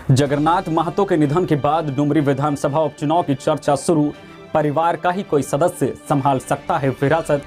जगन्नाथ महतो के निधन के बाद डुमरी विधानसभा उपचुनाव की चर्चा शुरू। परिवार का ही कोई सदस्य संभाल सकता है विरासत।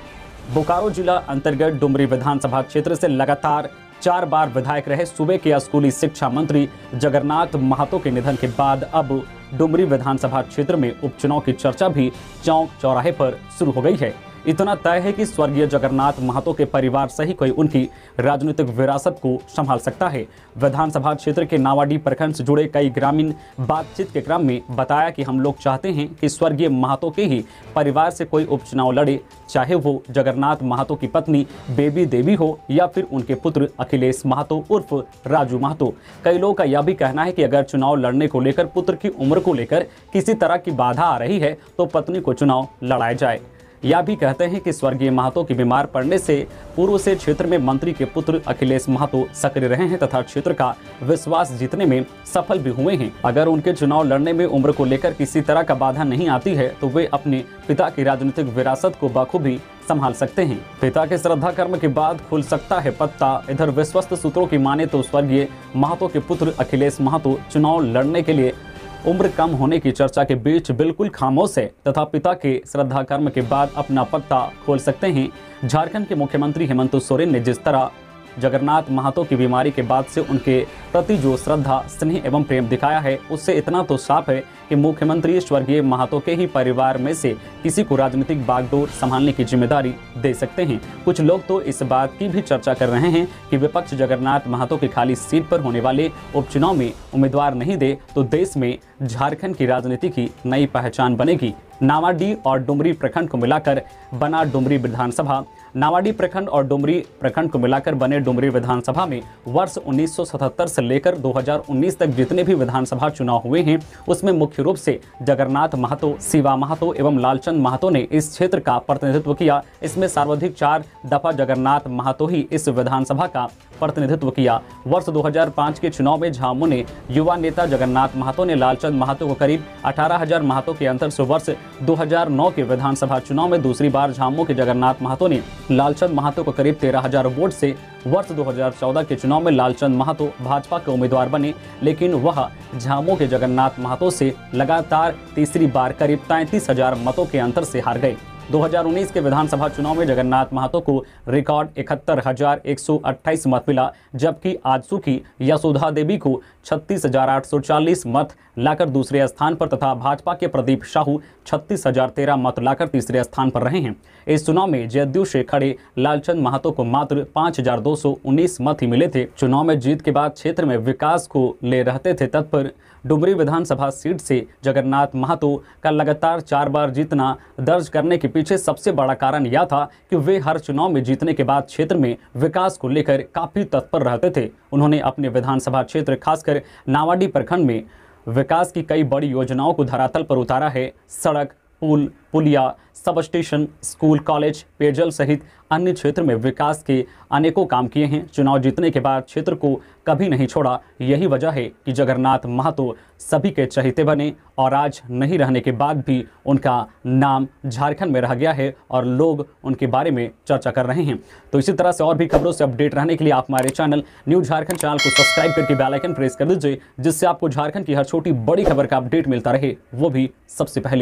बोकारो जिला अंतर्गत डुमरी विधानसभा क्षेत्र से लगातार 4 बार विधायक रहे सूबे के स्कूली शिक्षा मंत्री जगन्नाथ महतो के निधन के बाद अब डुमरी विधानसभा क्षेत्र में उपचुनाव की चर्चा भी चौक चौराहे पर शुरू हो गई है। इतना तय है कि स्वर्गीय जगन्नाथ महतो के परिवार से ही कोई उनकी राजनीतिक विरासत को संभाल सकता है। विधानसभा क्षेत्र के नावाडी प्रखंड से जुड़े कई ग्रामीण बातचीत के क्रम में बताया कि हम लोग चाहते हैं कि स्वर्गीय महतो के ही परिवार से कोई उपचुनाव लड़े, चाहे वो जगन्नाथ महतो की पत्नी बेबी देवी हो या फिर उनके पुत्र अखिलेश महतो उर्फ राजू महतो। कई लोगों का यह भी कहना है कि अगर चुनाव लड़ने को लेकर पुत्र की उम्र को लेकर किसी तरह की बाधा आ रही है तो पत्नी को चुनाव लड़ाया जाए। यह भी कहते हैं कि स्वर्गीय महतो के बीमार पड़ने से पूर्व से क्षेत्र में मंत्री के पुत्र अखिलेश महतो सक्रिय रहे हैं तथा क्षेत्र का विश्वास जीतने में सफल भी हुए हैं। अगर उनके चुनाव लड़ने में उम्र को लेकर किसी तरह का बाधा नहीं आती है तो वे अपने पिता की राजनीतिक विरासत को बखूबी संभाल सकते हैं। पिता के श्रद्धा कर्म के बाद खुल सकता है पत्ता। इधर विश्वस्त सूत्रों की माने तो स्वर्गीय महतो के पुत्र अखिलेश महतो चुनाव लड़ने के लिए उम्र कम होने की चर्चा के बीच बिल्कुल खामोश है तथा पिता के श्रद्धा कर्म के बाद अपना पत्ता खोल सकते हैं। झारखंड के मुख्यमंत्री हेमंत सोरेन ने जिस तरह जगन्नाथ महतो की बीमारी के बाद से उनके प्रति जो श्रद्धा, स्नेह एवं प्रेम दिखाया है, उससे इतना तो साफ है कि मुख्यमंत्री स्वर्गीय महतो के ही परिवार में से किसी को राजनीतिक बागडोर संभालने की जिम्मेदारी दे सकते हैं। कुछ लोग तो इस बात की भी चर्चा कर रहे हैं कि विपक्ष जगन्नाथ महतो की खाली सीट पर होने वाले उपचुनाव में उम्मीदवार नहीं दे तो देश में झारखंड की राजनीति की नई पहचान बनेगी। नावाडी और डुमरी प्रखंड को मिलाकर बना डुमरी विधानसभा। नावाडी प्रखंड और डुमरी प्रखंड को मिलाकर बने डुमरी विधानसभा में वर्ष 1977 से लेकर 2019 तक जितने भी विधानसभा चुनाव हुए हैं उसमें मुख्य रूप से जगन्नाथ महतो, शिवा महतो एवं लालचंद महतो ने इस क्षेत्र का प्रतिनिधित्व किया। इसमें सर्वाधिक 4 दफा जगन्नाथ महतो ही इस विधानसभा का प्रतिनिधित्व किया। वर्ष 2005 के चुनाव में झामू ने युवा नेता जगन्नाथ महतो ने लालचंद महतो को करीब 18,000 महतो के अंतर से वर्ष 2009 के विधानसभा चुनाव में दूसरी बार झामू के जगन्नाथ महतो ने लालचंद महतो को करीब 13,000 वोट से वर्ष 2014 के चुनाव में लालचंद महतो भाजपा के उम्मीदवार बने, लेकिन वह झामू के जगन्नाथ महतो से लगातार तीसरी बार करीब 33,000 मतों के अंतर से हार गए। 2019 के विधानसभा चुनाव में जगन्नाथ महतो को रिकॉर्ड 71,128 मत मिला, जबकि आजसू की यशोधा देवी को 36,840 मत लाकर दूसरे स्थान पर तथा भाजपा के प्रदीप साहू 36,013 मत लाकर तीसरे स्थान पर रहे हैं। इस चुनाव में जदयू से खड़े लालचंद महतो को मात्र 5,219 मत ही मिले थे। चुनाव में जीत के बाद क्षेत्र में विकास को ले रहते थे तत्पर। डुमरी विधानसभा सीट से जगन्नाथ महतो का लगातार 4 बार जीतना दर्ज करने के पीछे सबसे बड़ा कारण यह था कि वे हर चुनाव में जीतने के बाद क्षेत्र में विकास को लेकर काफी तत्पर रहते थे। उन्होंने अपने विधानसभा क्षेत्र खासकर नावाडी प्रखंड में विकास की कई बड़ी योजनाओं को धरातल पर उतारा है। सड़क, पुल, पुलिया, सब स्टेशन, स्कूल, कॉलेज, पेयजल सहित अन्य क्षेत्र में विकास के अनेकों काम किए हैं। चुनाव जीतने के बाद क्षेत्र को कभी नहीं छोड़ा। यही वजह है कि जगन्नाथ महतो सभी के चहेते बने और आज नहीं रहने के बाद भी उनका नाम झारखंड में रह गया है और लोग उनके बारे में चर्चा कर रहे हैं। तो इसी तरह से और भी खबरों से अपडेट रहने के लिए आप हमारे चैनल न्यू झारखंड चैनल को सब्सक्राइब करके बेल आइकन प्रेस कर दीजिए, जिससे आपको झारखंड की हर छोटी बड़ी खबर का अपडेट मिलता रहे, वो भी सबसे पहले।